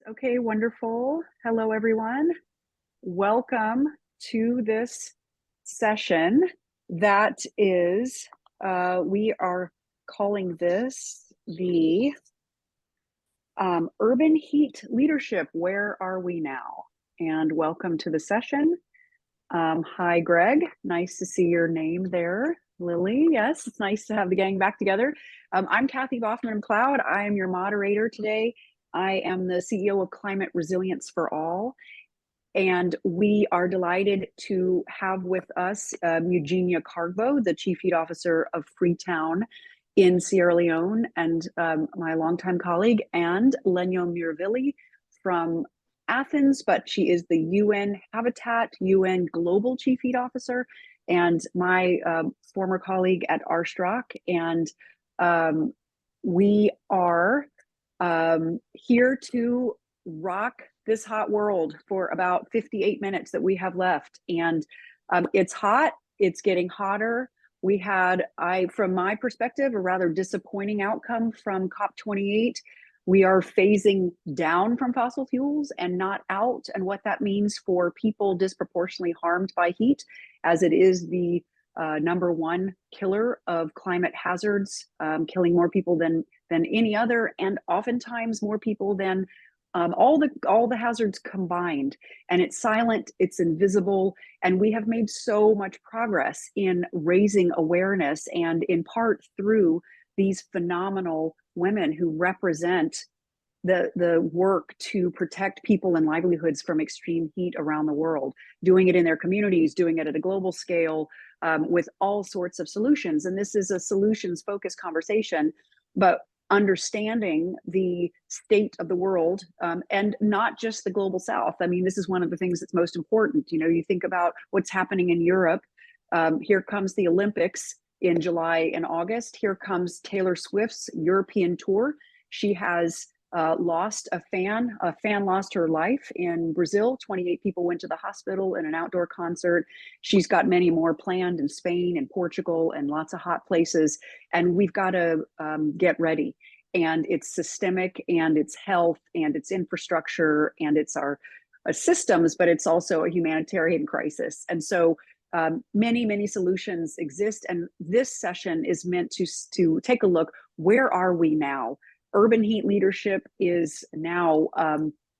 Okay, wonderful. Hello, everyone. Welcome to this session that is, we are calling this the Urban Heat Leadership. Where are we now? And welcome to the session. Hi, Greg. Nice to see your name there. Lily, yes, it's nice to have the gang back together. I'm Kathy Baughman McLeod. I am your moderator today. I am the CEO of Climate Resilience for All. And we are delighted to have with us Eugenia Carbo, the Chief Heat Officer of Freetown in Sierra Leone, and my longtime colleague, and Lenyo Myrivili from Athens, but she is the UN Habitat, UN Global Chief Heat Officer, and my former colleague at Arstrach. And we are here to rock this hot world for about 58 minutes that we have left. And it's hot, it's getting hotter. We had, from my perspective, a rather disappointing outcome from COP28. We are phasing down from fossil fuels and not out, and what that means for people disproportionately harmed by heat, as it is the number one killer of climate hazards, killing more people than any other, and oftentimes more people than all the hazards combined. And it's silent, it's invisible, and we have made so much progress in raising awareness, and in part through these phenomenal women who represent the work to protect people and livelihoods from extreme heat around the world, doing it in their communities, doing it at a global scale, with all sorts of solutions. And this is a solutions focused conversation, but understanding the state of the world, and not just the global south. I mean, this is one of the things that's most important. You know, you think about what's happening in Europe. Here comes the Olympics in July and August. Here comes Taylor Swift's European tour. She has lost a fan. A fan lost her life in Brazil. 28 people went to the hospital in an outdoor concert. She's got many more planned in Spain and Portugal and lots of hot places. And we've got to get ready. And it's systemic, and it's health, and it's infrastructure, and it's our systems, but it's also a humanitarian crisis. And so many solutions exist. And this session is meant to take a look, where are we now? Urban heat leadership is now,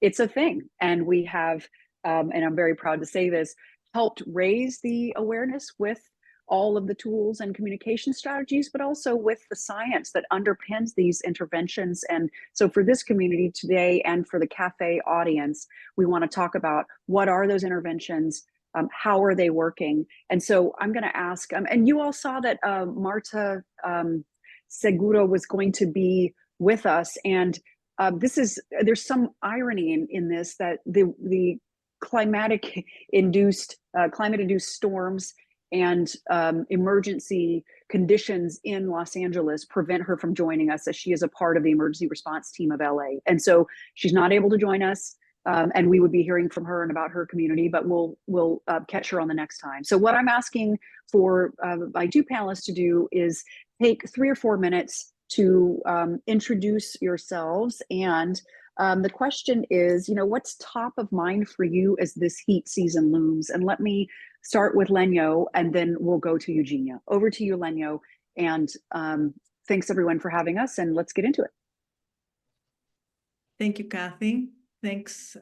it's a thing. And we have, and I'm very proud to say this, helped raise the awareness with all of the tools and communication strategies, but also with the science that underpins these interventions. And so for this community today, and for the cafe audience, we want to talk about what are those interventions, how are they working? And so I'm going to ask, and you all saw that Marta Seguro was going to be with us, and there's some irony in this, that the climate induced storms and emergency conditions in Los Angeles prevent her from joining us, as she is a part of the emergency response team of LA. And so she's not able to join us, and we would be hearing from her and about her community, but we'll catch her on the next time. So what I'm asking for my two panelists to do is take 3 or 4 minutes to introduce yourselves. And the question is, you know, what's top of mind for you as this heat season looms? And let me start with Lenyo, and then we'll go to Eugenia. Over to you, Lenyo. And thanks everyone for having us, and let's get into it. Thank you, Kathy. Thanks,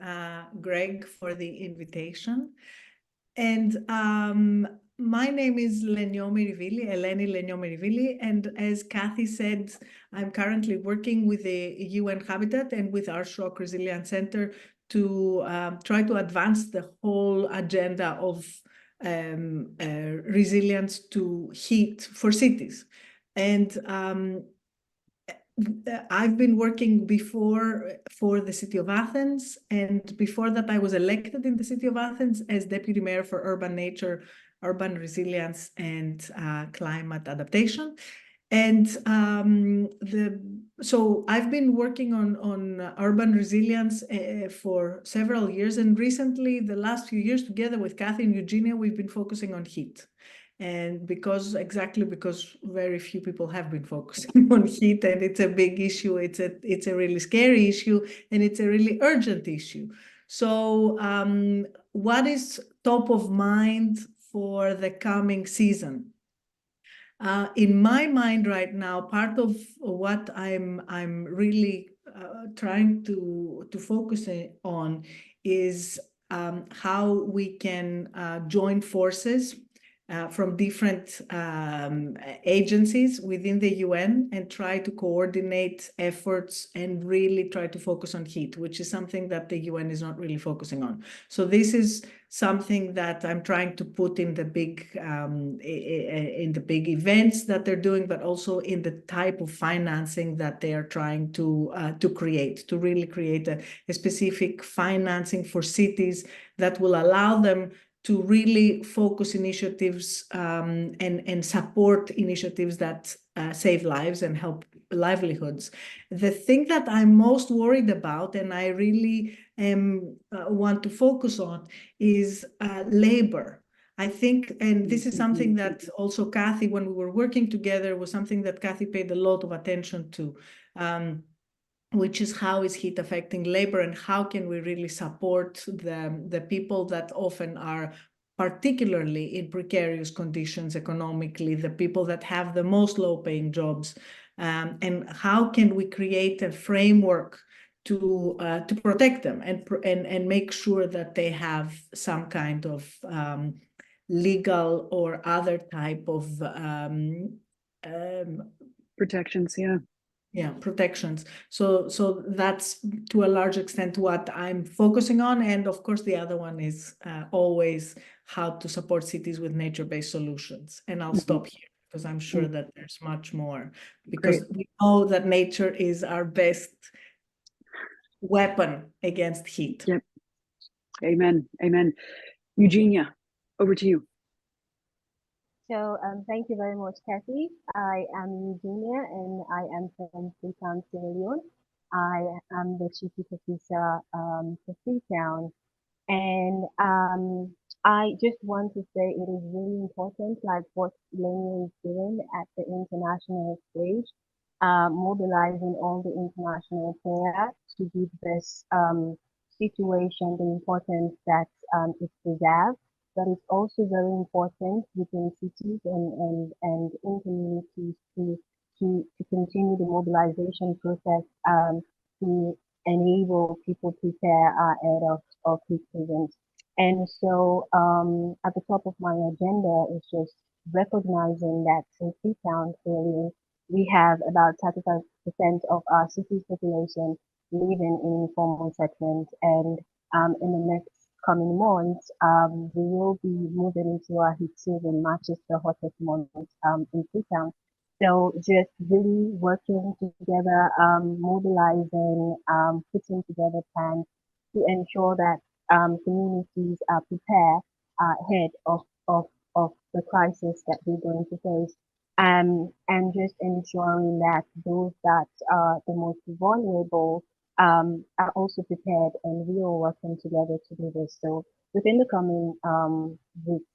Greg, for the invitation. And my name is Eleni Myrivili, and as Kathy said, I'm currently working with the UN Habitat and with our Arstrach Resilience Center to try to advance the whole agenda of resilience to heat for cities. And I've been working before for the city of Athens, and before that I was elected in the city of Athens as deputy mayor for urban nature, urban resilience, and climate adaptation. And so I've been working on urban resilience for several years, and recently, the last few years, together with Kathy and Eugenia, we've been focusing on heat. And exactly because very few people have been focusing on heat, and it's a big issue. It's a really scary issue, and it's a really urgent issue. So what is top of mind for the coming season? In my mind right now, part of what I'm really trying to focus on is how we can join forces from different agencies within the UN and try to coordinate efforts and really try to focus on heat, which is something that the UN is not really focusing on. So this is something that I'm trying to put in the big events that they're doing, but also in the type of financing that they are trying to really create a specific financing for cities that will allow them to really focus initiatives and support initiatives that save lives and help livelihoods. The thing that I'm most worried about, and I really want to focus on, is labor. I think, and this is something that also Kathy, when we were working together, was something that Kathy paid a lot of attention to, which is how is heat affecting labor, and how can we really support the people that often are particularly in precarious conditions economically, the people that have the most low-paying jobs, and how can we create a framework to protect them and make sure that they have some kind of legal or other type of protections. protections. So that's to a large extent what I'm focusing on. And of course, the other one is always how to support cities with nature-based solutions. And I'll stop here because I'm sure that there's much more, because we know that nature is our best weapon against heat. Yep. Amen. Eugenia, over to you. So thank you very much, Kathy. I am Eugenia, and I am from Freetown, Sierra Leone. I am the chief officer for Freetown, and I just want to say it is really important, like what Eleni is doing at the international stage, mobilizing all the international players to give this situation the importance that it deserves. But it's also very important within cities and in communities to continue the mobilization process to enable people prepare ahead of peak seasons. And so at the top of my agenda is just recognizing that in Freetown, clearly, we have about 35% of our city's population living in informal settlements. And in the next coming months, we will be moving into our heat season, which is the hottest month in Freetown. So just really working together, mobilizing, putting together plans to ensure that communities are prepared ahead of the crisis that we're going to face. And just ensuring that those that are the most vulnerable are also prepared, and we are working together to do this. So within the coming weeks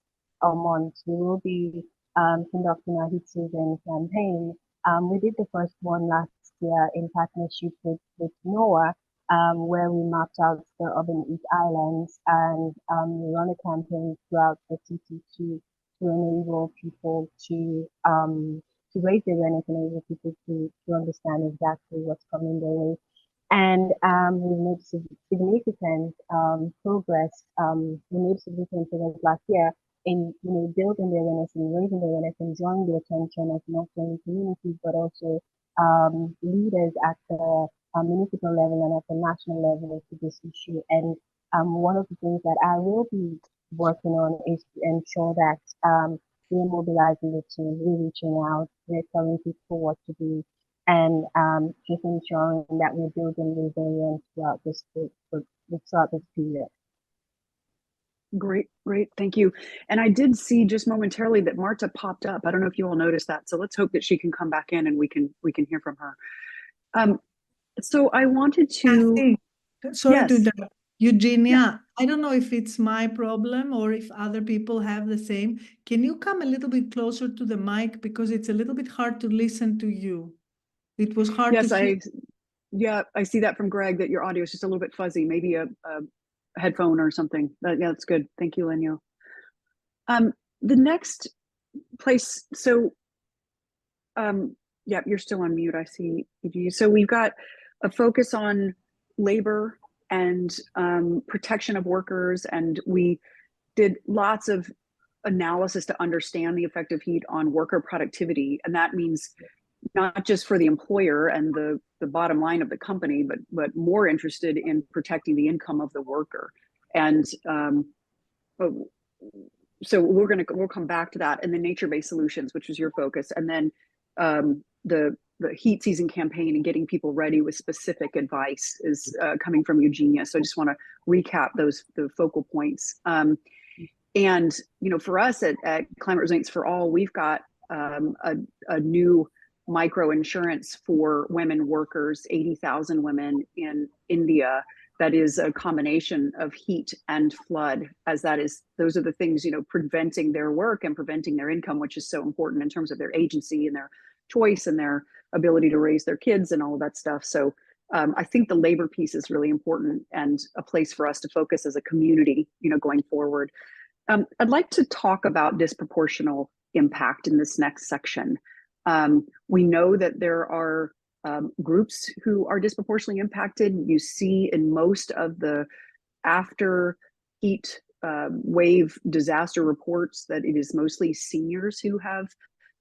or months, we will be conducting our heat season campaign. We did the first one last year in partnership with NOAA, where we mapped out the urban heat islands, and we run a campaign throughout the city to enable people to raise the awareness and enable people to understand exactly what's coming their way. And we made significant progress. We made significant progress last year in building the awareness and raising the awareness and drawing the attention of not only communities but also leaders at the municipal level and at the national level to this issue. And one of the things that I will be working on is to ensure that we're mobilizing the team, we're reaching out, we're telling people what to do, and just ensuring that we're building resilience throughout this period. Great. Thank you. And I did see just momentarily that Marta popped up. I don't know if you all noticed that. So let's hope that she can come back in and we can hear from her. So I wanted to. Sorry yes. to interrupt. Eugenia, I don't know if it's my problem or if other people have the same. Can you come a little bit closer to the mic because it's a little bit hard to listen to you. It was hard to Yes, hear. I see that from Greg, that your audio is just a little bit fuzzy, maybe a headphone or something. But yeah, that's good. Thank you, Lenio. The next place, so yeah, you're still on mute, I see you. So we've got a focus on labor and protection of workers, and we did lots of analysis to understand the effect of heat on worker productivity. And that means not just for the employer and the bottom line of the company, but more interested in protecting the income of the worker. And so we'll come back to that, and the nature-based solutions, which was your focus, and then the heat season campaign and getting people ready with specific advice is coming from Eugenia. So I just want to recap the focal points. And for us at Climate Resilience for All, we've got a new micro insurance for women workers, 80,000 women in India. That is a combination of heat and flood, as those are the things, preventing their work and preventing their income, which is so important in terms of their agency and their choice and their ability to raise their kids and all of that stuff. So I think the labor piece is really important and a place for us to focus as a community, going forward. I'd like to talk about disproportional impact in this next section. We know that there are groups who are disproportionately impacted. You see in most of the after heat wave disaster reports that it is mostly seniors who have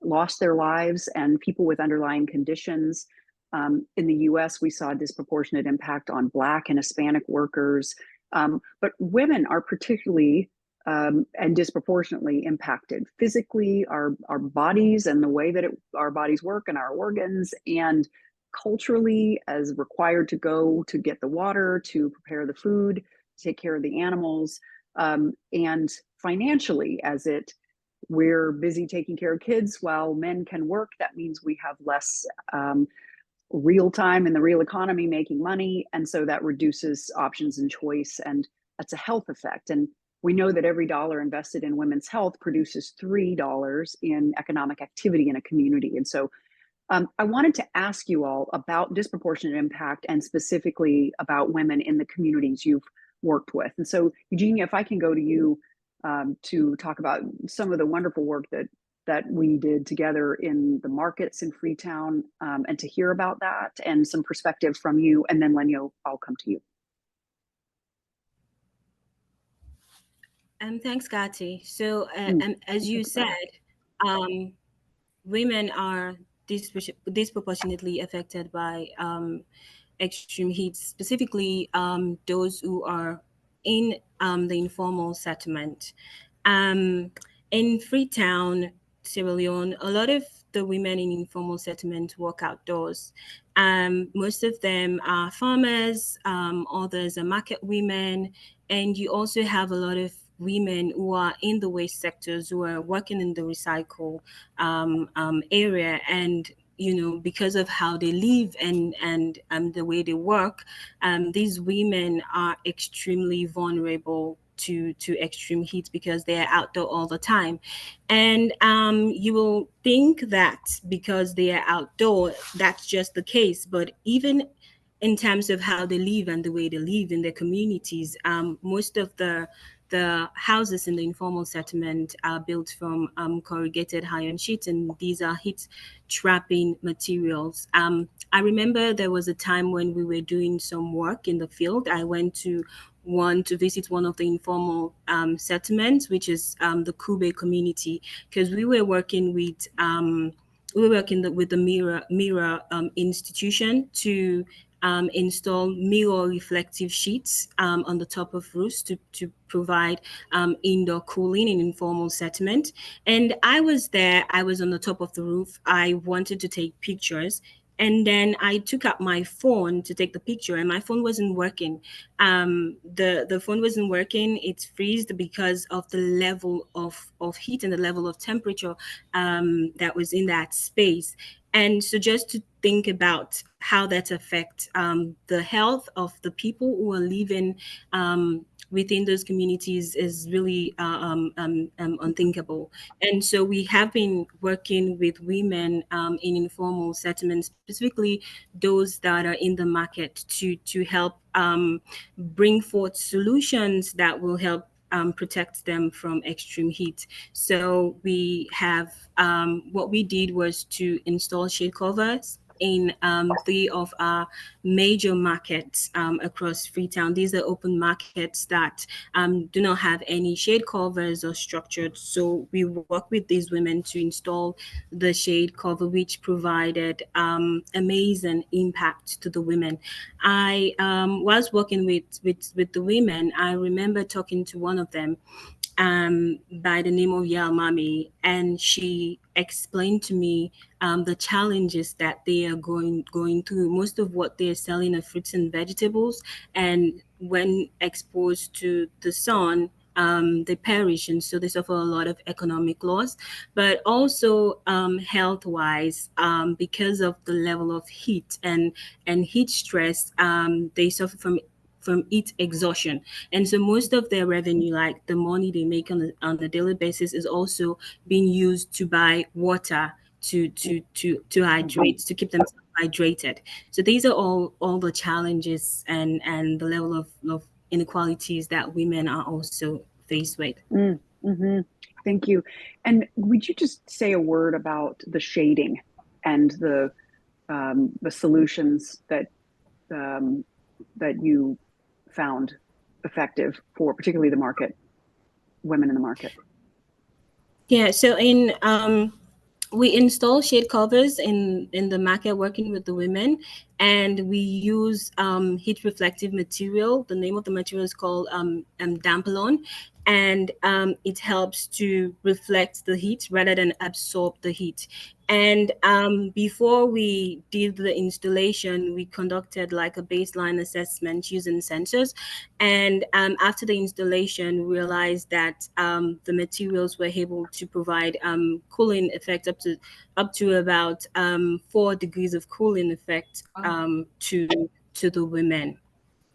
lost their lives and people with underlying conditions. In the US, we saw a disproportionate impact on Black and Hispanic workers, but women are particularly and disproportionately impacted physically, our bodies and the way that our bodies work and our organs, and culturally, as required to go to get the water, to prepare the food, to take care of the animals, and financially, as we're busy taking care of kids while men can work. That means we have less real time in the real economy making money, and so that reduces options and choice, and that's a health effect. And we know that every dollar invested in women's health produces $3 in economic activity in a community. And so I wanted to ask you all about disproportionate impact and specifically about women in the communities you've worked with. And so, Eugenia, if I can go to you to talk about some of the wonderful work that we did together in the markets in Freetown, and to hear about that and some perspective from you. And then Lenio, I'll come to you. Thanks, Kati. So, as you said, women are disproportionately affected by extreme heat, specifically those who are in the informal settlement. In Freetown, Sierra Leone, a lot of the women in informal settlement work outdoors. Most of them are farmers, others are market women, and you also have a lot of women who are in the waste sectors who are working in the recycle area. And because of how they live and the way they work, these women are extremely vulnerable to extreme heat because they are outdoor all the time. And you will think that because they are outdoor, that's just the case. But even in terms of how they live and the way they live in their communities, most of the houses in the informal settlement are built from corrugated iron sheets, and these are heat trapping materials. I remember there was a time when we were doing some work in the field. I went to visit one of the informal settlements, which is the Kube community, because we were working with with the Mirror institution to install mirror reflective sheets on the top of roofs to provide indoor cooling in informal settlement. And I was there, I was on the top of the roof. I wanted to take pictures. And then I took out my phone to take the picture, and my phone wasn't working. The phone wasn't working. It freezed because of the level of heat and the level of temperature that was in that space. And so just to think about how that affects the health of the people who are living within those communities is really unthinkable. And so we have been working with women in informal settlements, specifically those that are in the market, to help bring forth solutions that will help protect them from extreme heat. So we have, what we did was to install shade covers in 3 of our major markets across Freetown. These are open markets that do not have any shade covers or structured. So we work with these women to install the shade cover, which provided amazing impact to the women. I was working with the women. I remember talking to one of them by the name of Yal Mami, and she explained to me the challenges that they are going through. Most of what they're selling are fruits and vegetables, and when exposed to the sun, they perish, and so they suffer a lot of economic loss, but also health-wise, because of the level of heat and heat stress, they suffer from heat exhaustion. And so most of their revenue, like the money they make on a daily basis, is also being used to buy water to hydrate, to keep themselves hydrated. So these are all the challenges and the level of inequalities that women are also faced with. Mm-hmm. Thank you. And would you just say a word about the shading and the solutions that that you found effective for particularly the market, women in the market? Yeah, so in we install shade covers in the market, working with the women, and we use heat reflective material. The name of the material is called Dampalon, and it helps to reflect the heat rather than absorb the heat. And before we did the installation, we conducted like a baseline assessment using sensors. And after the installation, we realized that the materials were able to provide cooling effect up to about 4 degrees of cooling effect to the women.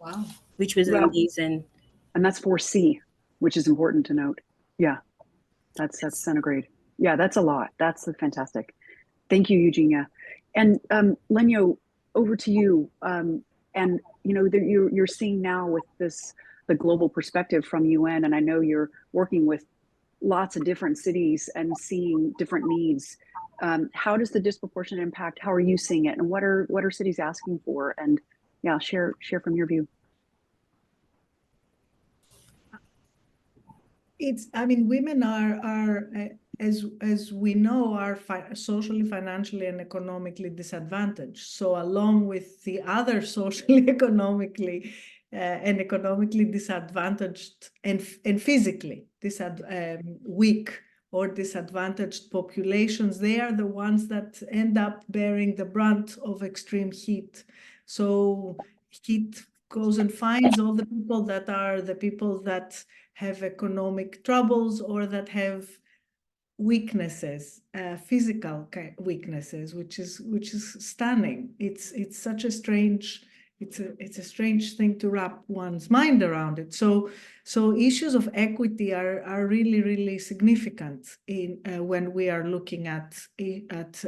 Wow. Which was amazing. And that's 4C, which is important to note. Yeah, that's centigrade. Yeah, that's a lot. That's fantastic. Thank you, Eugenia. And Lenyo, over to you. And you know, you're seeing now with the global perspective from UN, and I know you're working with lots of different cities and seeing different needs. How does the disproportionate impact? How are you seeing it, and what are cities asking for? And yeah, share from your view. I mean, women are as we know, are socially, financially, and economically disadvantaged. So along with the other socially, economically, and economically disadvantaged and physically weak or disadvantaged populations, they are the ones that end up bearing the brunt of extreme heat. So heat goes and finds all the people that are the people that have economic troubles or that have weaknesses, physical weaknesses, which is stunning. It's such a strange, it's a strange thing to wrap one's mind around it. So issues of equity are really significant in when we are looking at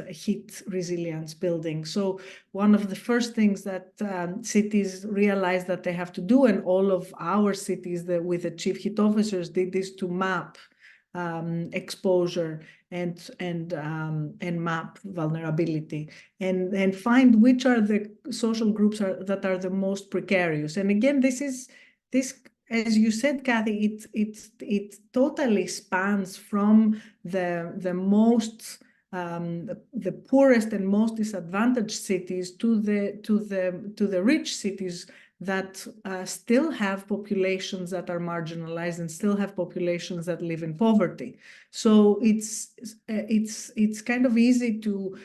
heat resilience building. So one of the first things that cities realize that they have to do, and all of our cities with the chief heat officers did, is to map exposure and map vulnerability and find which are the social groups that are the most precarious. And again, this, as you said, Kathy, it totally spans from the most the poorest and most disadvantaged cities to the rich cities that still have populations that are marginalized and still have populations that live in poverty. So it's kind of easy to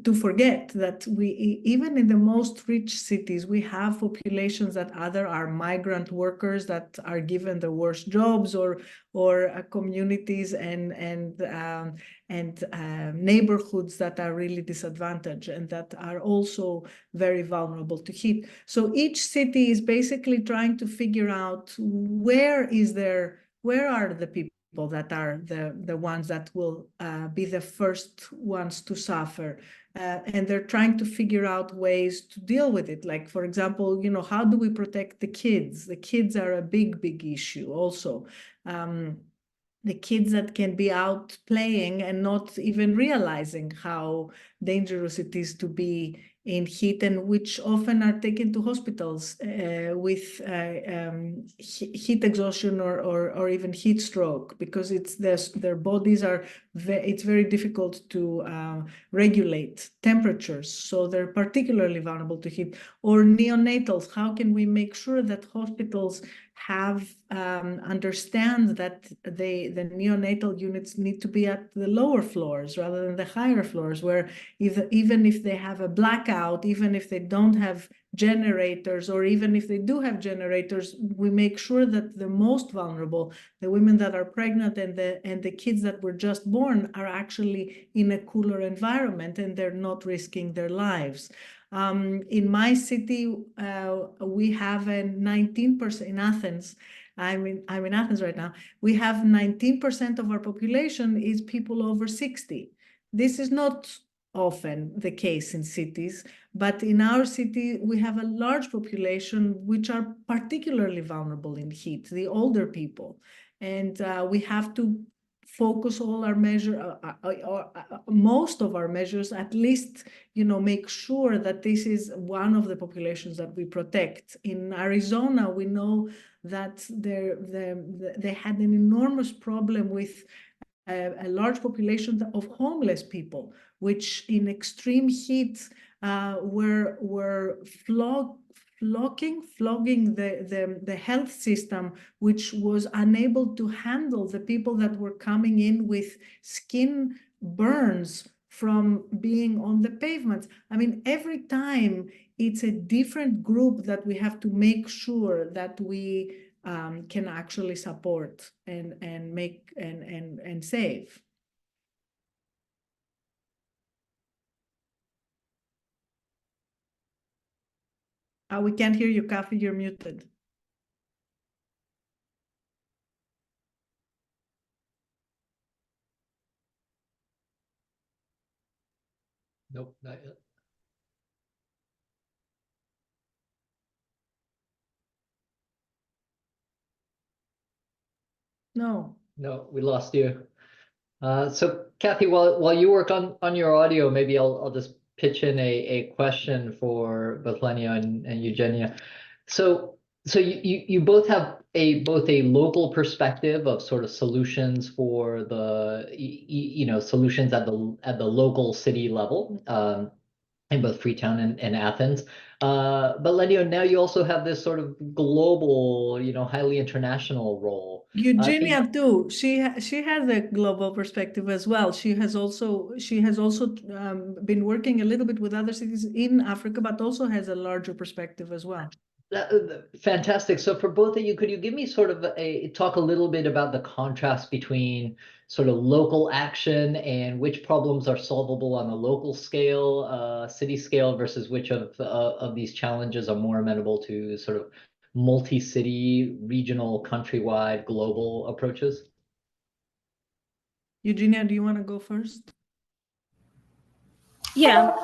to forget that even in the most rich cities, we have populations that either are migrant workers that are given the worst jobs, or communities and neighborhoods that are really disadvantaged and that are also very vulnerable to heat. So each city is basically trying to figure out where are the people that are the ones that will be the first ones to suffer. And they're trying to figure out ways to deal with it. Like, for example, how do we protect the kids? The kids are a big issue also. The kids that can be out playing and not even realizing how dangerous it is to be in heat, and which often are taken to hospitals with heat exhaustion or even heat stroke, because their bodies are it's very difficult to regulate temperatures, so they're particularly vulnerable to heat. Or neonatals, how can we make sure that hospitals understand that the neonatal units need to be at the lower floors rather than the higher floors, where even if they have a blackout, even if they don't have generators, or even if they do have generators, we make sure that the most vulnerable, the women that are pregnant and the kids that were just born, are actually in a cooler environment and they're not risking their lives. In my city, we have a 19% in Athens. I'm in Athens right now. We have 19% of our population is people over 60. This is not often the case in cities, but in our city, we have a large population which are particularly vulnerable in heat, the older people. And we have to focus all our most of our measures, at least, make sure that this is one of the populations that we protect. In Arizona, we know that they had an enormous problem with a large population of homeless people, which in extreme heat were flogging the health system, which was unable to handle the people that were coming in with skin burns from being on the pavements. I mean, every time it's a different group that we have to make sure that we can actually support and make and save. We can't hear you, Kathy, you're muted. Nope, not yet. No. No, we lost you. So Kathy, while you work on your audio, maybe I'll just pitch in a question for both Lenia and Eugenia. So you both have both a local perspective of sort of solutions for the solutions at the local city level, in both Freetown and Athens. But Lenia, now you also have this sort of global, highly international role. Eugenia too. She has a global perspective as well. She has also been working a little bit with other cities in Africa, but also has a larger perspective as well. Fantastic. So for both of you, could you give me sort of talk a little bit about the contrast between sort of local action and which problems are solvable on the local scale, city scale, versus which of these challenges are more amenable to sort of multi-city, regional, countrywide, global approaches? Eugenia, do you want to go first? Yeah.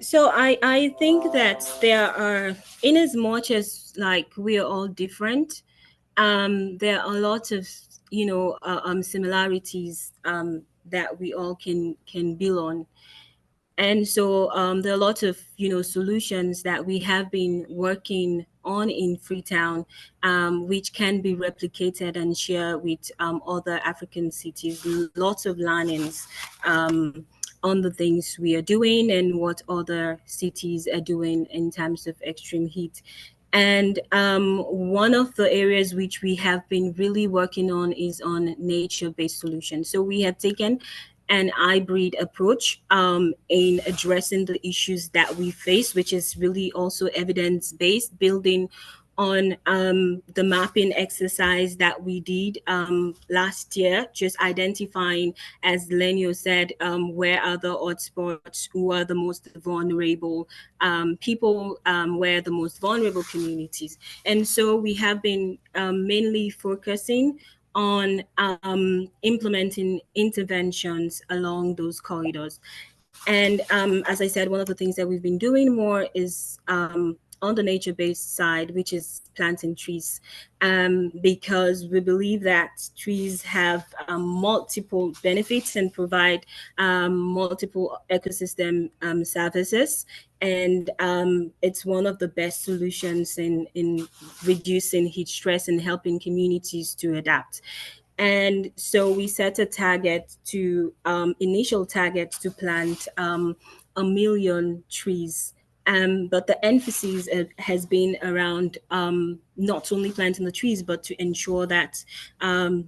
So I think that there are, in as much as like we are all different, there are a lot of similarities that we all can build on. And so there are a lot of solutions that we have been working on in Freetown, which can be replicated and shared with other African cities. Lots of learnings on the things we are doing and what other cities are doing in terms of extreme heat. And one of the areas which we have been really working on is on nature-based solutions. So we have taken and hybrid approach in addressing the issues that we face, which is really also evidence-based, building on the mapping exercise that we did last year, just identifying, as Lenio said, where are the hotspots, who are the most vulnerable people, where are the most vulnerable communities. And so we have been mainly focusing on implementing interventions along those corridors. And as I said, one of the things that we've been doing more is on the nature-based side, which is planting trees, because we believe that trees have multiple benefits and provide multiple ecosystem services. And it's one of the best solutions in reducing heat stress and helping communities to adapt. And so we set a target to initial target to plant 1 million trees. But the emphasis has been around not only planting the trees, but to ensure that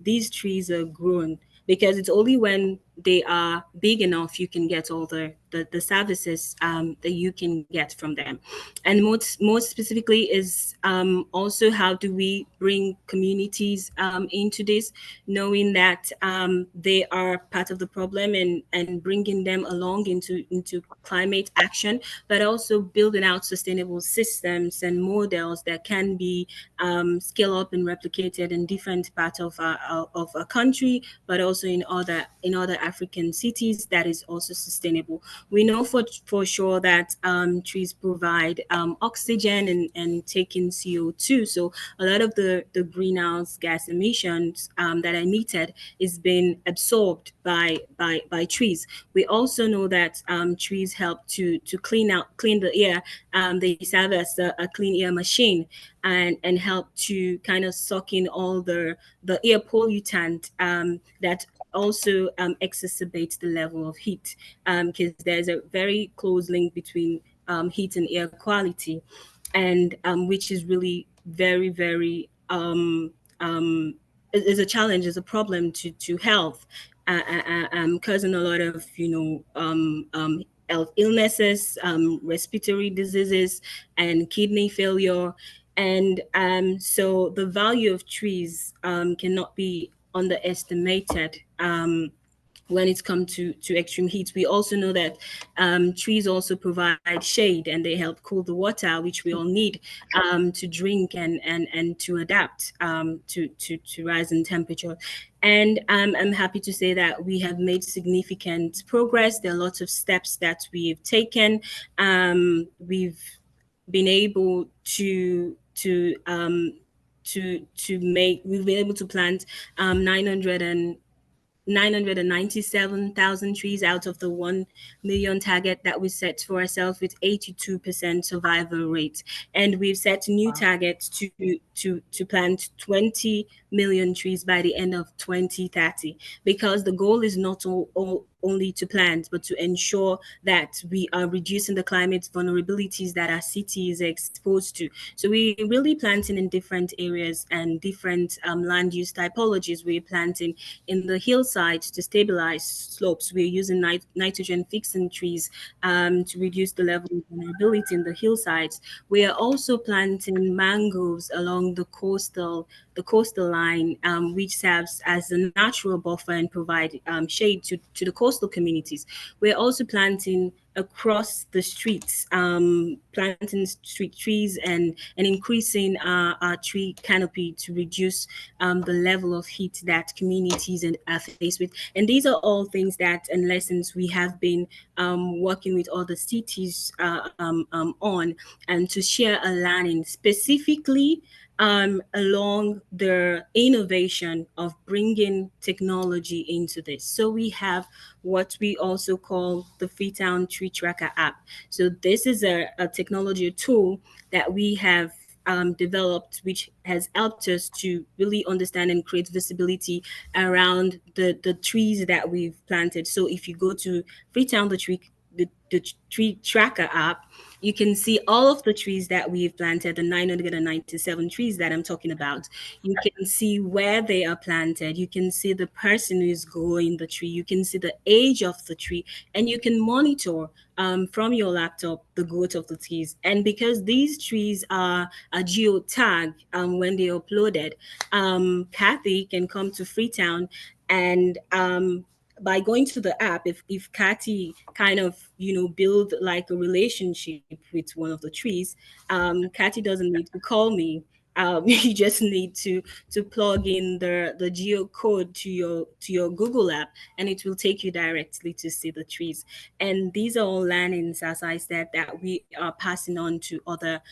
these trees are grown, because it's only when they are big enough you can get all the services that you can get from them. And more specifically is also how do we bring communities into this, knowing that they are part of the problem, and bringing them along into climate action, but also building out sustainable systems and models that can be scale up and replicated in different parts of a country, but also in other African cities that is also sustainable. We know for sure that trees provide oxygen and taking CO2. So a lot of the greenhouse gas emissions that are emitted is being absorbed by trees. We also know that trees help to clean the air. They serve as a clean air machine, and help to kind of suck in all the air pollutant that also exacerbates the level of heat, because there's a very close link between heat and air quality, and which is really very, very is a challenge, is a problem to health, causing a lot of health illnesses, respiratory diseases, and kidney failure. And so the value of trees cannot be underestimated when it comes to extreme heat. We also know that trees also provide shade, and they help cool the water, which we all need to drink and to adapt to rise in temperature. And I'm happy to say that we have made significant progress. There are lots of steps that we've taken. We've been able to make, we've been able to plant 997,000 trees out of the 1 million target that we set for ourselves, with 82% survival rate. And we've set new targets to plant 20 million trees by the end of 2030, because the goal is not only to plant, but to ensure that we are reducing the climate vulnerabilities that our city is exposed to. So we're really planting in different areas and different land use typologies. We're planting in the hillsides to stabilize slopes. We're using nitrogen fixing trees to reduce the level of vulnerability in the hillsides. We are also planting mangroves along the coastal line, which serves as a natural buffer and provide shade to the coastal communities. We're also planting across the streets, planting street trees and increasing our tree canopy to reduce the level of heat that communities are faced with. And these are all things that and lessons we have been working with other cities on, and to share a learning specifically along the innovation of bringing technology into this. So we have what we also call the Freetown Tree Tracker app. So this is a technology tool that we have developed, which has helped us to really understand and create visibility around the trees that we've planted. So if you go to Freetown, the the tree tracker app, you can see all of the trees that we've planted, the 997 trees that I'm talking about. You can see where they are planted. You can see the person who is growing the tree. You can see the age of the tree, and you can monitor from your laptop the growth of the trees. And because these trees are geotagged when they are uploaded, Kathy can come to Freetown and by going to the app, if Kathy kind of, build like a relationship with one of the trees, Kathy doesn't need to call me. You just need to plug in the geo code to your Google app, and it will take you directly to see the trees. And these are all learnings, as I said, that we are passing on to other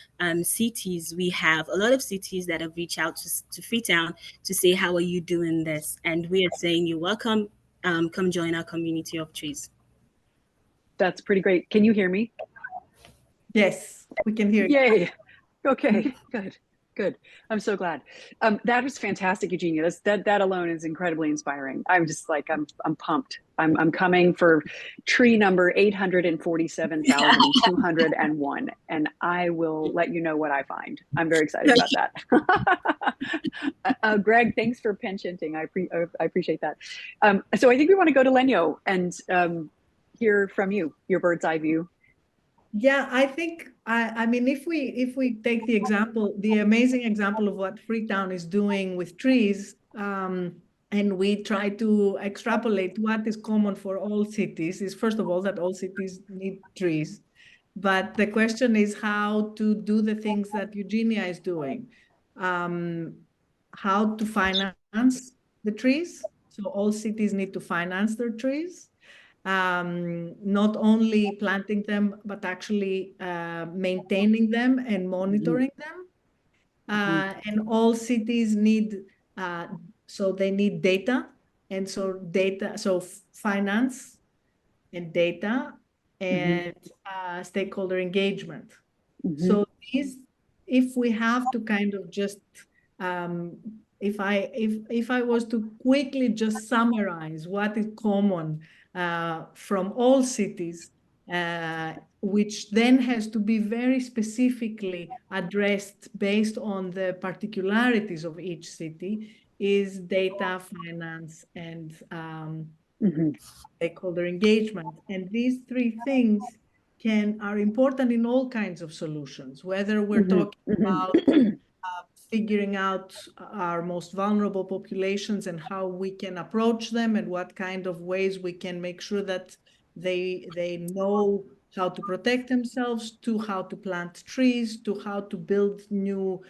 cities. We have a lot of cities that have reached out to Freetown to say, how are you doing this? And we are saying, you're welcome. Come join our community of trees. That's pretty great. Can you hear me? Yes, we can hear you. Yay. Okay, good. I'm so glad. That was fantastic, Eugenia. That alone is incredibly inspiring. I'm just like, I'm pumped. I'm coming for tree number 847,201, and I will let you know what I find. I'm very excited about that. Greg, thanks for pensionting. I appreciate that. So I think we want to go to Lenyo and hear from you, your bird's eye view. Yeah, I think I mean if we take the amazing example of what Freetown is doing with trees, and we try to extrapolate what is common for all cities, is first of all that all cities need trees. But the question is how to do the things that Eugenia is doing. How to finance the trees. So all cities need to finance their trees. Not only planting them, but actually maintaining them and monitoring them. And all cities need, so they need data. And so finance and data and stakeholder engagement. So if we have to kind of just, if I was to quickly just summarize what is common from all cities, which then has to be very specifically addressed based on the particularities of each city, is data, finance, and stakeholder engagement. And these three things are important in all kinds of solutions, whether we're talking about figuring out our most vulnerable populations and how we can approach them and what kind of ways we can make sure that they know how to protect themselves, to how to plant trees, to how to build new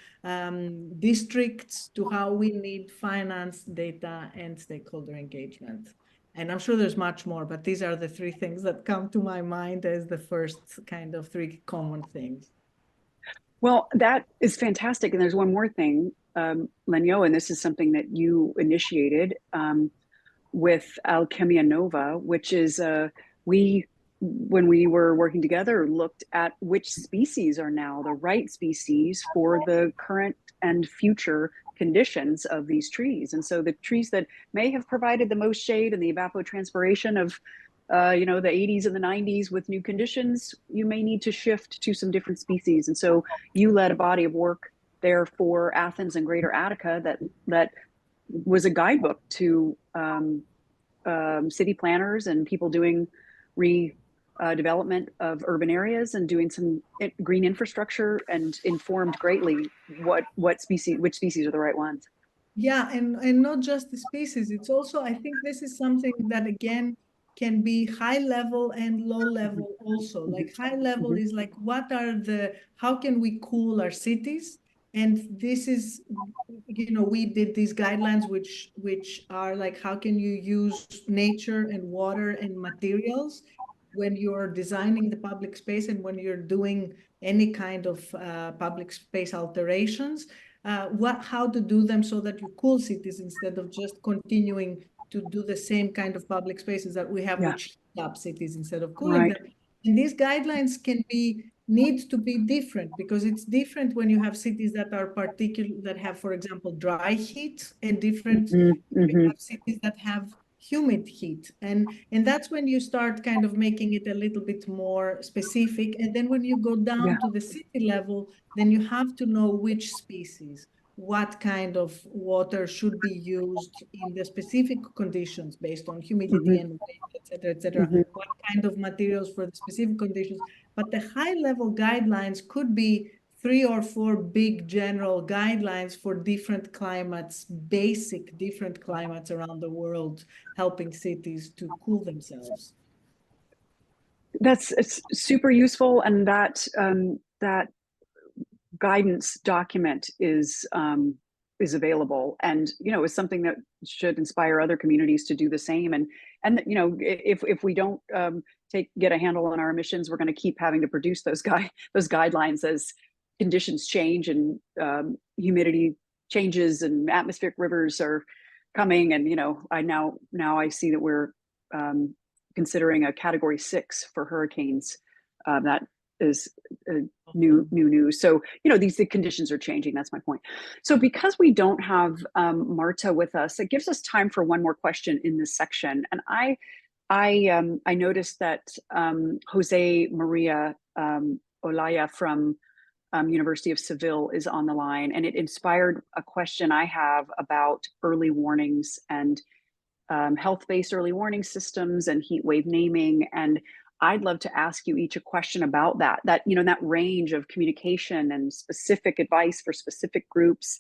districts, to how we need finance, data, and stakeholder engagement. And I'm sure there's much more, but these are the three things that come to my mind as the first kind of three common things. Well, that is fantastic. And there's one more thing, Lenyo, and this is something that you initiated with Alchemia Nova, which is when we were working together, looked at which species are now the right species for the current and future conditions of these trees. And so the trees that may have provided the most shade and the evapotranspiration of the 80s and the 90s with new conditions, you may need to shift to some different species. And so you led a body of work there for Athens and Greater Attica that was a guidebook to city planners and people doing redevelopment of urban areas and doing some green infrastructure, and informed greatly which species are the right ones. Yeah, and not just the species. It's also, I think this is something that again can be high level and low level also. Like high level is like, how can we cool our cities? And this is, we did these guidelines which are like, how can you use nature and water and materials when you're designing the public space and when you're doing any kind of public space alterations, how to do them so that you cool cities instead of just continuing to do the same kind of public spaces that we have, which heat up cities instead of cooling them. And these guidelines need to be different, because it's different when you have cities that are that have, for example, dry heat, and different when you have cities that have humid heat. And that's when you start kind of making it a little bit more specific. And then when you go down to the city level, then you have to know which species, what kind of water should be used in the specific conditions based on humidity and wind, et cetera, what kind of materials for the specific conditions. But the high level guidelines could be 3 or 4 big general guidelines for different climates, basic different climates around the world, helping cities to cool themselves. It's super useful, and that guidance document is available, and is something that should inspire other communities to do the same. And if we don't get a handle on our emissions, we're going to keep having to produce those guidelines as conditions change and humidity changes and atmospheric rivers are coming. And I see that we're considering a category 6 for hurricanes. That is new news. So the conditions are changing. That's my point. So because we don't have Marta with us, it gives us time for one more question in this section. And I noticed that Jose Maria Olaya from University of Seville is on the line, and it inspired a question I have about early warnings and health-based early warning systems and heat wave naming. And I'd love to ask you each a question about that that range of communication and specific advice for specific groups.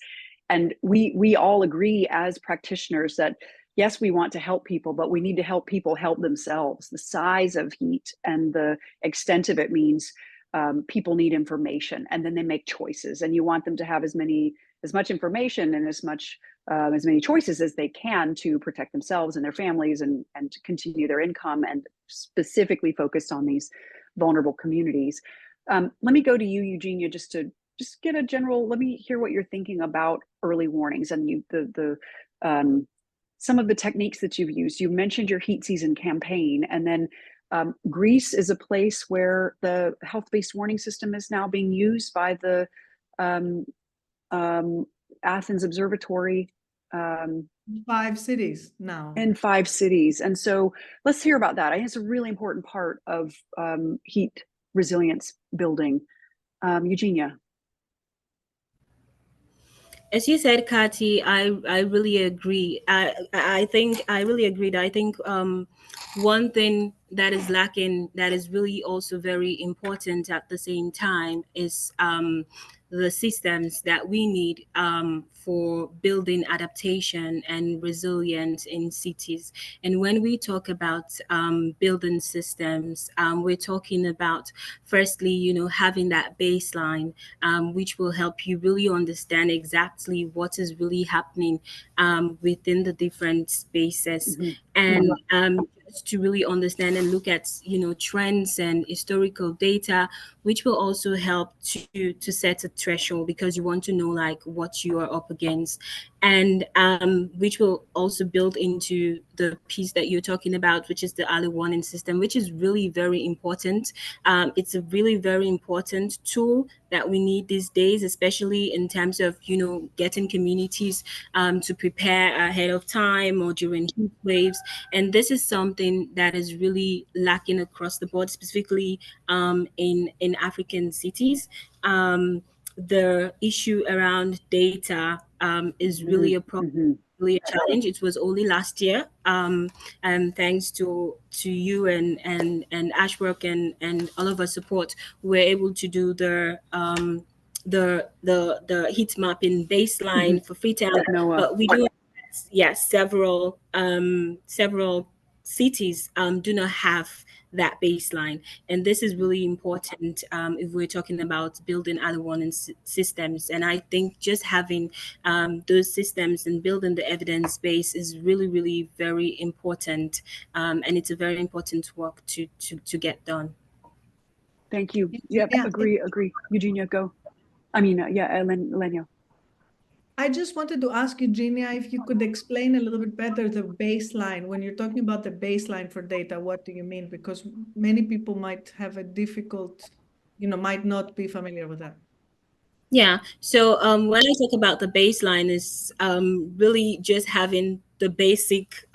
And we all agree as practitioners that yes, we want to help people, but we need to help people help themselves. The size of heat and the extent of it means people need information, and then they make choices, and you want them to have as much information and as many choices as they can to protect themselves and their families and to continue their income, and specifically focused on these vulnerable communities. Let me go to you, Eugenia, just get a general. Let me hear what you're thinking about early warnings and some of the techniques that you've used. You mentioned your heat season campaign, and then Greece is a place where the health-based warning system is now being used by the Athens Observatory. 5 cities now. In 5 cities. And so let's hear about that. I think it's a really important part of heat resilience building. Eugenia. As you said, Kati, I really agree. I think I really agreed. I think one thing that is lacking, that is really also very important at the same time, is the systems that we need for building adaptation and resilience in cities. And when we talk about building systems, we're talking about firstly, having that baseline, which will help you really understand exactly what is really happening within the different spaces. And to really understand and look at trends and historical data, which will also help to set a threshold, because you want to know like what you are up against, and which will also build into the piece that you're talking about, which is the early warning system, which is really very important. It's a really very important tool that we need these days, especially in terms of getting communities to prepare ahead of time or during heat waves. And this is something that is really lacking across the board, specifically in African cities. The issue around data is really a problem. Really a challenge. It was only last year, and thanks to you and Ashwork and all of our support, we're able to do the heat mapping baseline for Freetown. But we do, several cities do not have that baseline, and this is really important if we're talking about building early warning systems. And I think just having those systems and building the evidence base is really, really very important, and it's a very important work to get done. Thank you. Yeah, agree. Eugenia, go. I mean, Eleni. I just wanted to ask Eugenia if you could explain a little bit better the baseline. When you're talking about the baseline for data, what do you mean? Because many people might have a difficult, might not be familiar with that. Yeah. So when I talk about the baseline, is really just having the basic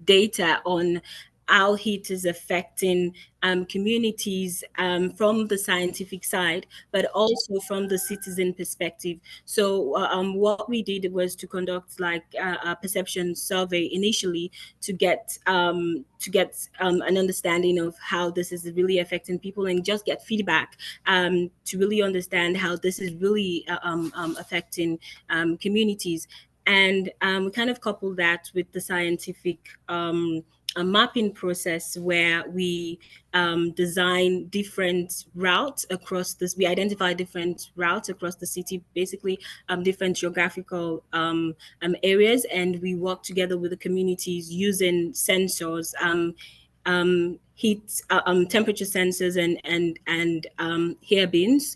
data on how heat is affecting communities from the scientific side, but also from the citizen perspective. So what we did was to conduct like a perception survey initially to get an understanding of how this is really affecting people and just get feedback to really understand how this is really affecting communities. And we kind of couple that with the scientific a mapping process where we design different routes across this. We identify different routes across the city, basically different geographical areas, and we work together with the communities using sensors, heat, temperature sensors, and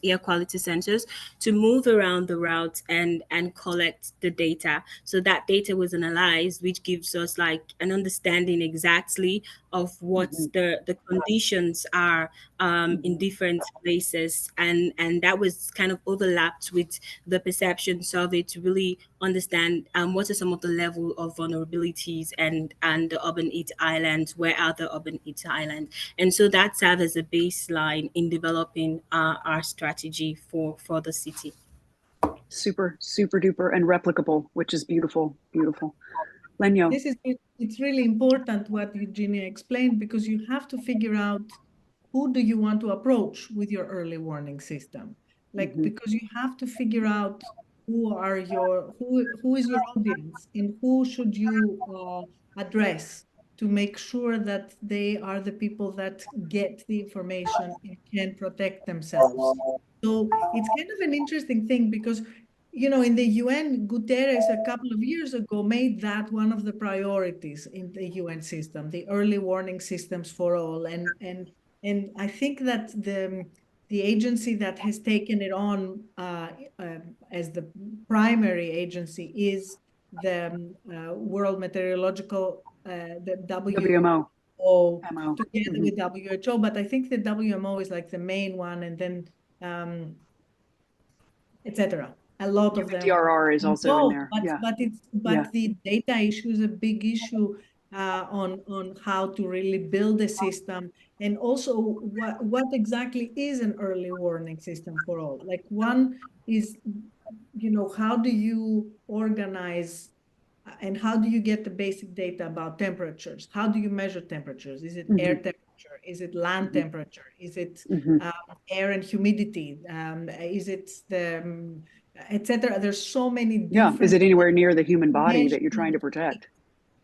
air quality sensors to move around the route and collect the data. So that data was analyzed, which gives us like an understanding exactly of what the conditions are in different places, and that was kind of overlapped with the perception survey to really understand what are some of the level of vulnerabilities and the urban heat islands, where are the urban heat islands, and so that served as a baseline in developing our strategy for the city. Super, super duper and replicable, which is beautiful, beautiful. Lenyo. It's really important what Eugenia explained, because you have to figure out who do you want to approach with your early warning system. Like, because you have to figure out who is your audience and who should you address to make sure that they are the people that get the information and can protect themselves. So it's kind of an interesting thing, because in the UN, Guterres a couple of years ago made that one of the priorities in the UN system, the early warning systems for all. And I think that the agency that has taken it on as the primary agency is the World Meteorological, the WMO. Together with WHO. But I think the WMO is like the main one, and then etc. A lot of them DRR is also in there. But the data issue is a big issue on how to really build a system, and also what exactly is an early warning system for all. Like, one is, how do you organize and how do you get the basic data about temperatures? How do you measure temperatures? Is it air temperature? Is it land temperature? Is it air and humidity? Is it the etc.? There's so many different. Is it anywhere near the human body that you're trying to protect?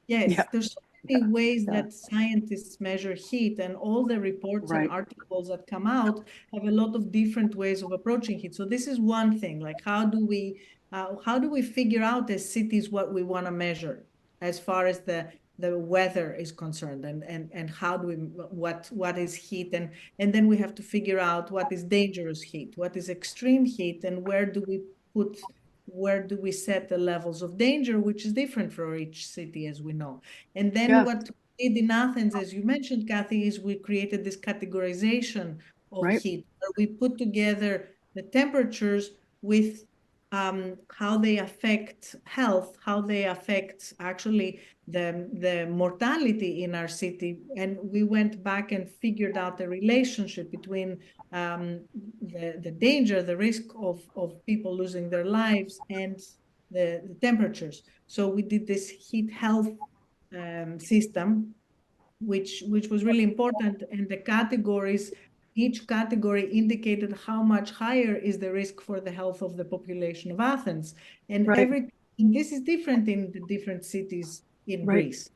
Yes, there's so many ways that scientists measure heat, and all the reports and articles that come out have a lot of different ways of approaching heat. So this is one thing, like how do we figure out as cities what we want to measure as far as the weather is concerned, and how do we what is heat, and then we have to figure out what is dangerous heat, what is extreme heat, and where do we set the levels of danger, which is different for each city, as we know. And then what we did in Athens, as you mentioned, Kathy, is we created this categorization of heat, where we put together the temperatures with how they affect health, how they affect actually the mortality in our city. And we went back and figured out the relationship between the danger, the risk of people losing their lives, and the temperatures. So we did this heat health system, which was really important, and the categories, each category indicated how much higher is the risk for the health of the population of Athens. And this is different in the different cities in Greece.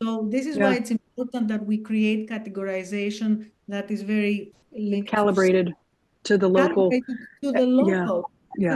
So this is why it's important that we create categorization that is very linked, calibrated to the local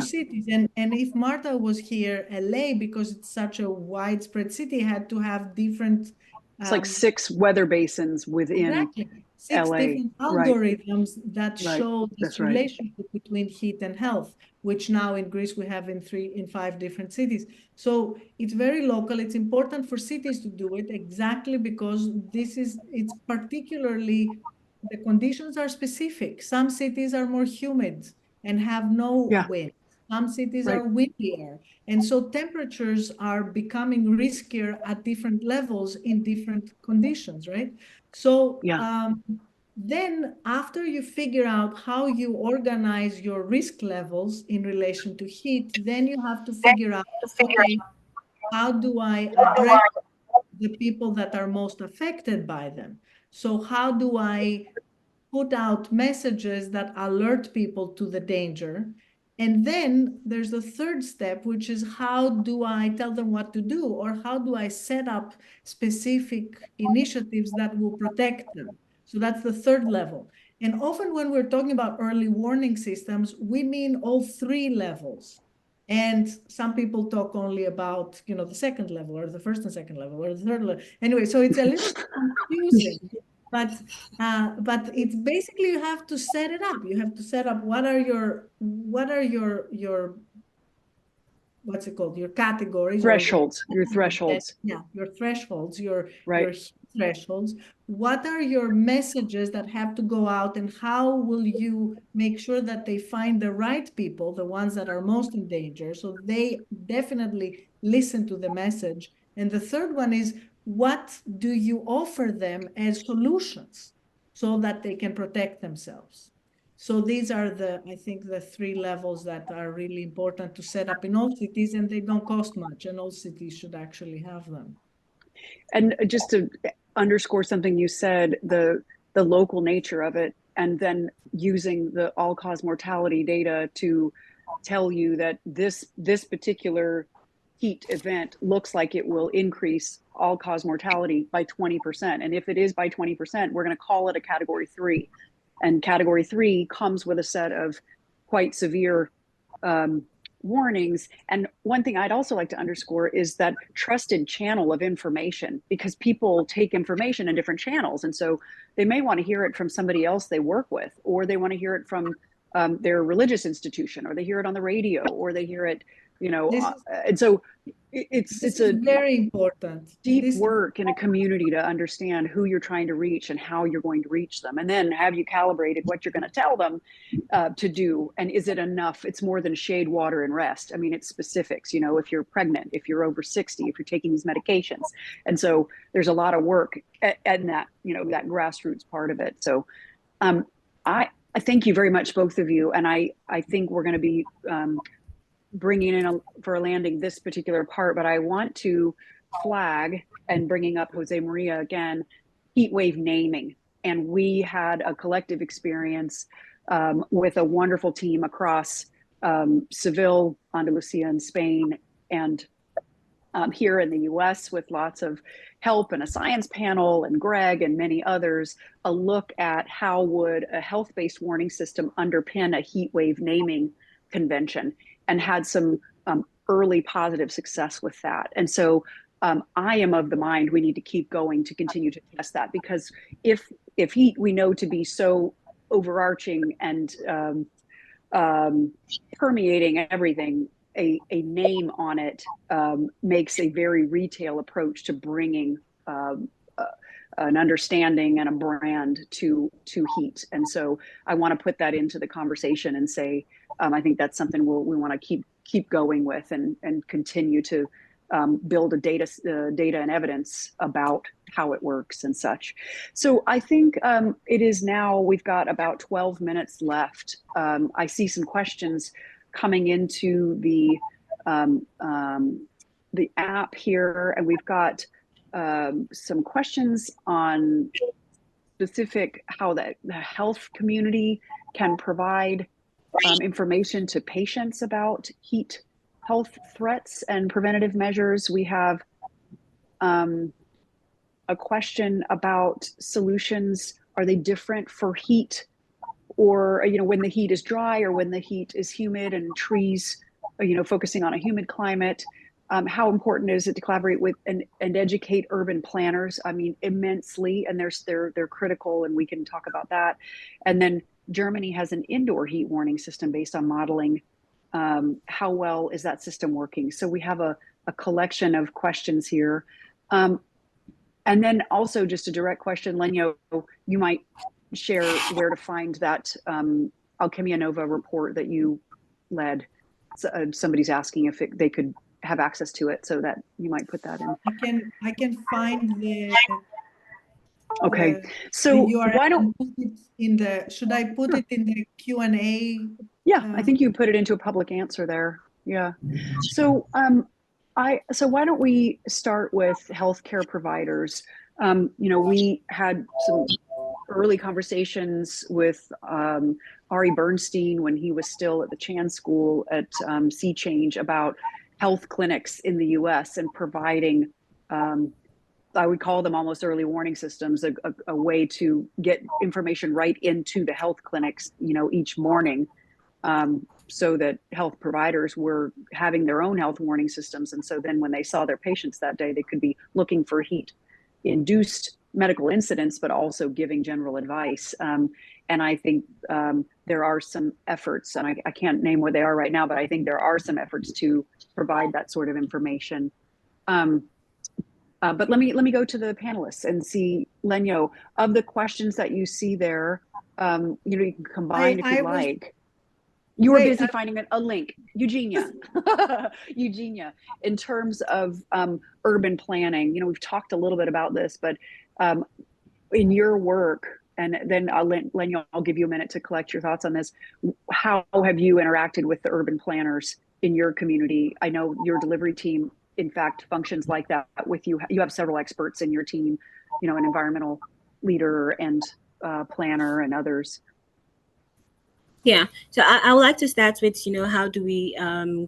cities. And if Marta was here, LA, because it's such a widespread city, had to have different. It's like 6 weather basins within 6 LA. different algorithms that show this relationship between heat and health, which now in Greece we have in 5 different cities. So it's very local. It's important for cities to do it, exactly because it's particularly, the conditions are specific. Some cities are more humid and have no wind. Some cities Right. are windier. And so temperatures are becoming riskier at different levels in different conditions, right? So Yeah. then after you figure out how you organize your risk levels in relation to heat, then you have to figure out, okay, how do I address the people that are most affected by them? So how do I put out messages that alert people to the danger? And then there's the third step, which is how do I tell them what to do, or how do I set up specific initiatives that will protect them? So that's the third level. And often when we're talking about early warning systems, we mean all three levels. And some people talk only about, the second level or the first and second level or the third level. Anyway, so it's a little confusing. But it's basically you have to set it up. You have to set up what are your what's it called? Your categories or Thresholds, your thresholds. yeah, your thresholds, your Right. heat thresholds. What are your messages that have to go out, and how will you make sure that they find the right people, the ones that are most in danger, so they definitely listen to the message? And the third one is, what do you offer them as solutions so that they can protect themselves? So these are I think the three levels that are really important to set up in all cities, and they don't cost much, and all cities should actually have them. And just to underscore something you said, the local nature of it, and then using the all-cause mortality data to tell you that this particular heat event looks like it will increase all-cause mortality by 20%. And if it is by 20%, we're going to call it a category 3. And category 3 comes with a set of quite severe warnings. And one thing I'd also like to underscore is that trusted channel of information, because people take information in different channels. And so they may want to hear it from somebody else they work with, or they want to hear it from their religious institution, or they hear it on the radio, or they hear it, and so it's a very important deep work in a community to understand who you're trying to reach and how you're going to reach them, and then have you calibrated what you're going to tell them to do, and is it enough? It's more than shade, water, and rest. I mean, it's specifics. If you're pregnant, if you're over 60, if you're taking these medications, and so there's a lot of work and that that grassroots part of it. So I thank you very much, both of you, and I think we're going to be bringing in for a landing this particular part, but I want to flag, and bringing up Jose Maria again, heat wave naming. And we had a collective experience with a wonderful team across Seville, Andalusia, and Spain, and here in the US, with lots of help and a science panel and Greg and many others, a look at how would a health-based warning system underpin a heat wave naming convention, and had some early positive success with that. And so I am of the mind we need to keep going to continue to test that, because if heat we know to be so overarching and permeating everything, a name on it makes a very retail approach to bringing an understanding and a brand to heat. And so I want to put that into the conversation and say, I think that's something we want to keep going with, and continue to build a data and evidence about how it works and such. So I think it is now, we've got about 12 minutes left. I see some questions coming into the app here, and we've got some questions on specific how the health community can provide information to patients about heat health threats and preventative measures. We have a question about solutions. Are they different for heat, or when the heat is dry, or when the heat is humid and trees, focusing on a humid climate? How important is it to collaborate with and educate urban planners? I mean, immensely, and they're critical, and we can talk about that. And then Germany has an indoor heat warning system based on modeling. How well is that system working? So we have a collection of questions here. And then also just a direct question, Lenio, you might share where to find that Alchemia Nova report that you led. somebody's asking if they could have access to it, so that you might put that in. I can find the Okay, the so URL why don't, and put it in the, should I put Sure. it in the Q&A? yeah, I think you put it into a public answer there. Yeah. So so why don't we start with healthcare providers? We had some early conversations with Ari Bernstein when he was still at the Chan School at Sea Change about health clinics in the US and providing, I would call them almost early warning systems, a way to get information right into the health clinics, each morning, so that health providers were having their own health warning systems. And so then when they saw their patients that day, they could be looking for heat-induced medical incidents, but also giving general advice. And I think there are some efforts, and I can't name where they are right now, but I think there are some efforts to provide that sort of information. But let me go to the panelists and see, Lenyo, of the questions that you see there, you can combine if you like. You were busy finding a link. Eugenia, Eugenia, in terms of urban planning, we've talked a little bit about this, but in your work, and then Lenyo, I'll give you a minute to collect your thoughts on this. How have you interacted with the urban planners in your community? I know your delivery team, in fact, functions like that with you. You have several experts in your team, an environmental leader and planner and others. Yeah, so I would like to start with, how do we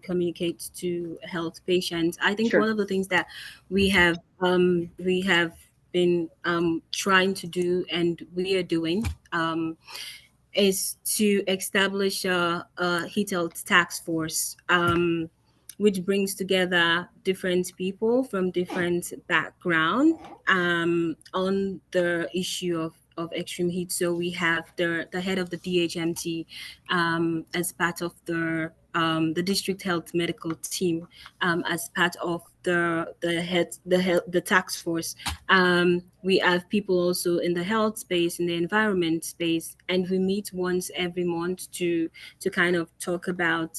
communicate to health patients? I think Sure. one of the things that we have been trying to do, and we are doing, is to establish a heat health task force, which brings together different people from different background on the issue of extreme heat. So we have the head of the DHMT as part of the district health medical team, as part of the task force. We have people also in the health space, in the environment space, and we meet once every month to kind of talk about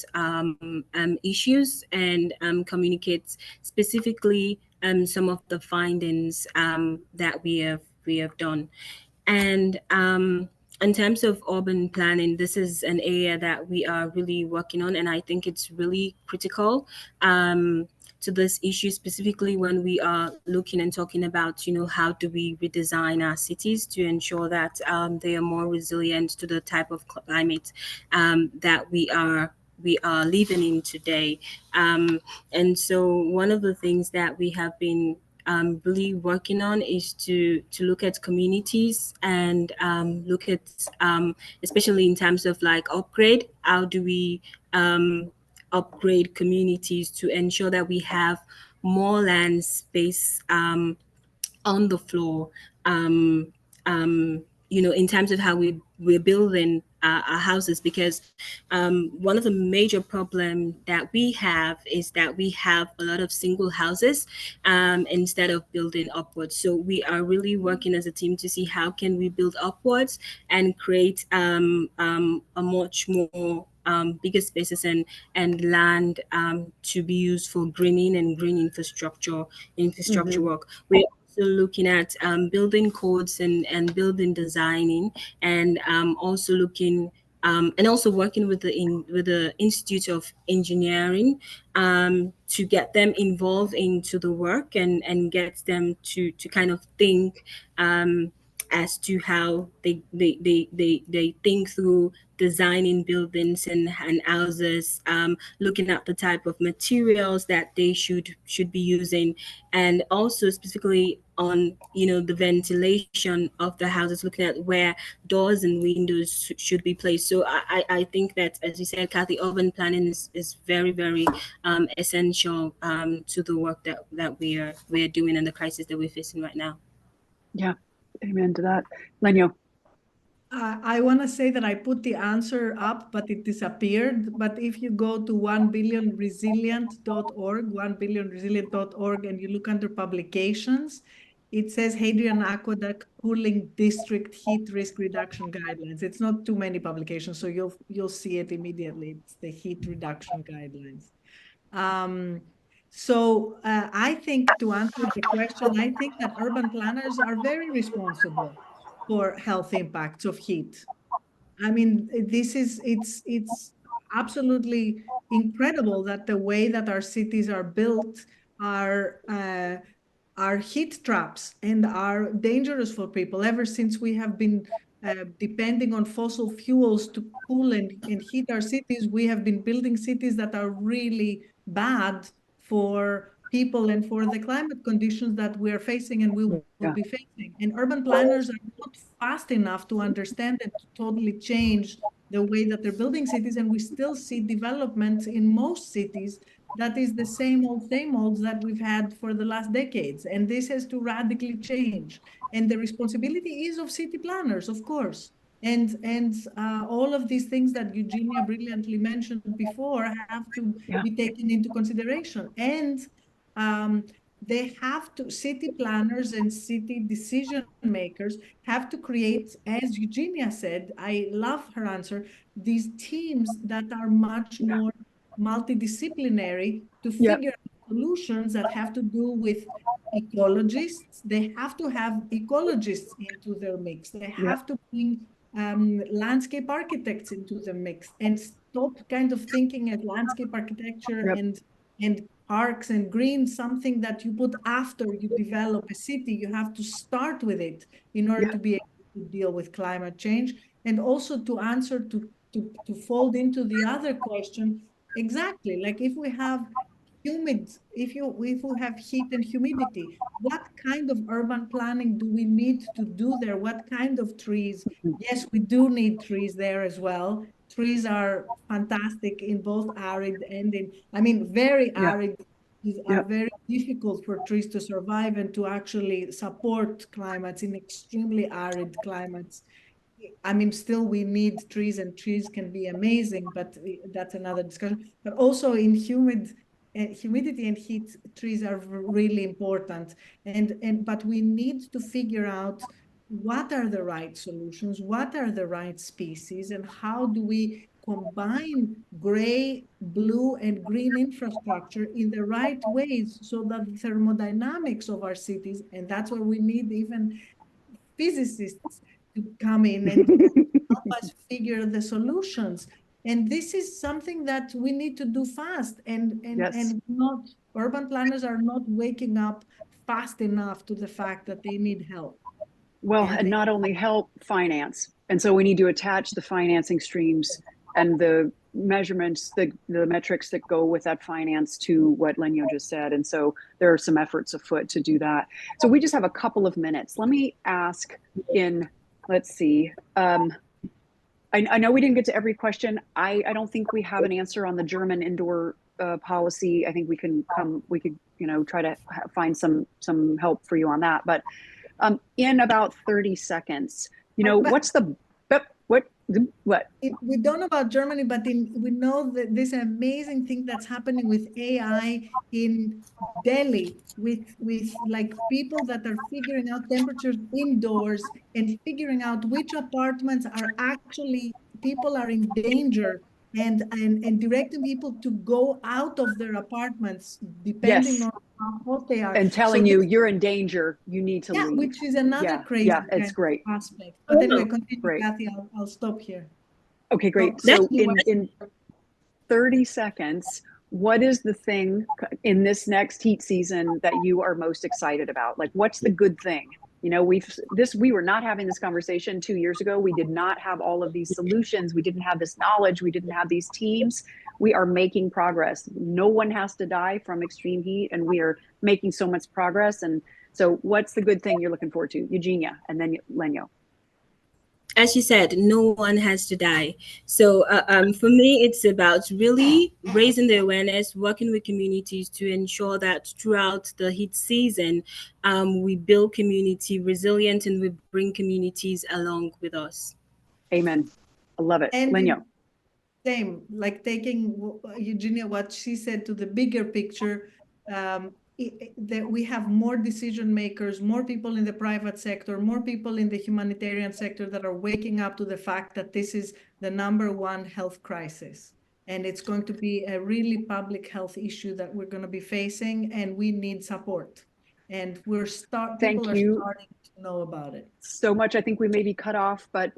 issues and communicate specifically some of the findings that we have done. And in terms of urban planning, this is an area that we are really working on, and I think it's really critical to this issue, specifically when we are looking and talking about, how do we redesign our cities to ensure that they are more resilient to the type of climate that we are living in today. And so one of the things that we have been really working on is to look at communities and look at, especially in terms of like upgrade, how do we upgrade communities to ensure that we have more land space on the floor, in terms of how we're building our houses, because one of the major problem that we have is that we have a lot of single houses instead of building upwards. So we are really working as a team to see how can we build upwards and create a much more bigger spaces and land to be used for greening and green infrastructure work. We're also looking at building codes and building designing, and also looking and also working with the Institute of Engineering to get them involved into the work and get them to kind of think as to how they think through designing buildings and houses, looking at the type of materials that they should be using, and also specifically on the ventilation of the houses, looking at where doors and windows should be placed. So I think that, as you said, Kathy, urban planning is very, very essential to the work that we are doing and the crisis that we're facing right now. Yeah, amen to that. Lenyo. I want to say that I put the answer up, but it disappeared. But if you go to 1billionresilient.org, 1billionresilient.org, and you look under publications, it says Hadrian Aqueduct Cooling District Heat Risk Reduction Guidelines. It's not too many publications, so you'll see it immediately. It's the heat reduction guidelines. So I think, to answer the question, I think that urban planners are very responsible for health impacts of heat. I mean, it's absolutely incredible that the way that our cities are built are heat traps and are dangerous for people. Ever since we have been depending on fossil fuels to cool and heat our cities, we have been building cities that are really bad for people and for the climate conditions that we are facing and we will be facing. And urban planners are not fast enough to understand and to totally change the way that they're building cities. And we still see development in most cities that is the same old that we've had for the last decades. And this has to radically change. And the responsibility is of city planners, of course. And all of these things that Eugenia brilliantly mentioned before have to be taken into consideration. And they have to, city planners and city decision makers have to create, as Eugenia said, I love her answer, these teams that are much more multidisciplinary to figure out solutions that have to do with ecologists. They have to have ecologists into their mix. They have to bring landscape architects into the mix and stop kind of thinking at landscape architecture and parks and green, something that you put after you develop a city. You have to start with it in order to be able to deal with climate change. And also to answer, to fold into the other question, exactly, like if we have if we have heat and humidity, what kind of urban planning do we need to do there? What kind of trees? Yes, we do need trees there as well. Trees are fantastic in both arid and very arid are very difficult for trees to survive and to actually support climates in extremely arid climates. Still we need trees and trees can be amazing, but that's another discussion. But also in humidity and heat, trees are really important. But we need to figure out what are the right solutions, what are the right species, and how do we combine gray, blue, and green infrastructure in the right ways so that the thermodynamics of our cities, and that's where we need even physicists to come in and help us figure the solutions. And this is something that we need to do fast. And not urban planners are not waking up fast enough to the fact that they need help. Well, and not only help, finance. And so we need to attach the financing streams and the measurements, the metrics that go with that finance to what Lenyo just said. And so there are some efforts afoot to do that. So we just have a couple of minutes. Let me ask let's see. I know we didn't get to every question. I don't think we have an answer on the German indoor policy. I think we could try to find some help for you on that. But in about 30 seconds, what's the what? We don't know about Germany, but we know that this amazing thing that's happening with AI in Delhi, with like people that are figuring out temperatures indoors and figuring out which apartments are actually, people are in danger, and directing people to go out of their apartments depending on how hot they are. And telling you're in danger, you need to leave. Which is another crazy it's great aspect. But anyway, continue, Kathy. I'll stop here. Okay, great. So in 30 seconds, what is the thing in this next heat season that you are most excited about? Like, what's the good thing? We were not having this conversation 2 years ago. We did not have all of these solutions. We didn't have this knowledge. We didn't have these teams. We are making progress. No one has to die from extreme heat, and we are making so much progress. And so what's the good thing you're looking forward to? Eugenia, and then Lenyo. As you said, no one has to die. So for me, it's about really raising the awareness, working with communities to ensure that throughout the heat season, we build community resilience and we bring communities along with us. Amen. I love it. And Lenyo. Same, like taking Eugenia, what she said, to the bigger picture. that we have more decision makers, more people in the private sector, more people in the humanitarian sector that are waking up to the fact that this is the #1 health crisis. And it's going to be a really public health issue that we're going to be facing, and we need support. And people are starting to know about it. So much. I think we may be cut off, but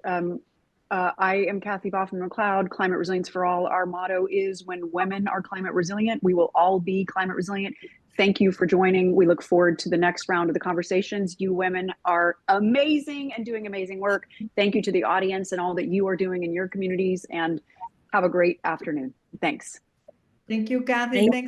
I am Kathy Baughman McLeod, Climate Resilience for All. Our motto is, when women are climate resilient, we will all be climate resilient. Thank you for joining. We look forward to the next round of the conversations. You women are amazing and doing amazing work. Thank you to the audience and all that you are doing in your communities, and have a great afternoon. Thanks. Thank you, Kathy. Thanks.